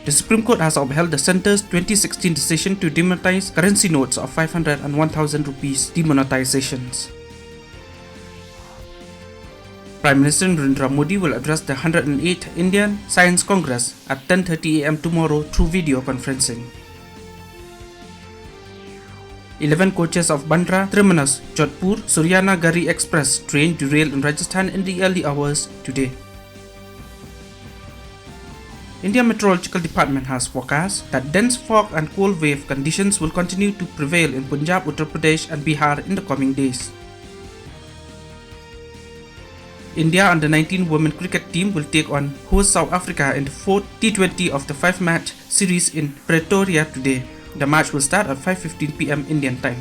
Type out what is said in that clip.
The Supreme Court has upheld the centre's 2016 decision to demonetize currency notes of 500 and 1000 rupees demonetizations. Prime Minister Narendra Modi will address the 108th Indian Science Congress at 10:30 am tomorrow through video conferencing. 11 coaches of Bandra Terminus Jodhpur Suryana Gari Express train derailed in Rajasthan in the early hours today. India Meteorological Department has forecast that dense fog and cold wave conditions will continue to prevail in Punjab, Uttar Pradesh and Bihar in the coming days. India under-19 women cricket team will take on host South Africa in the 4th T20 of the 5-match series in Pretoria today. The match will start at 5:15 p.m. Indian time.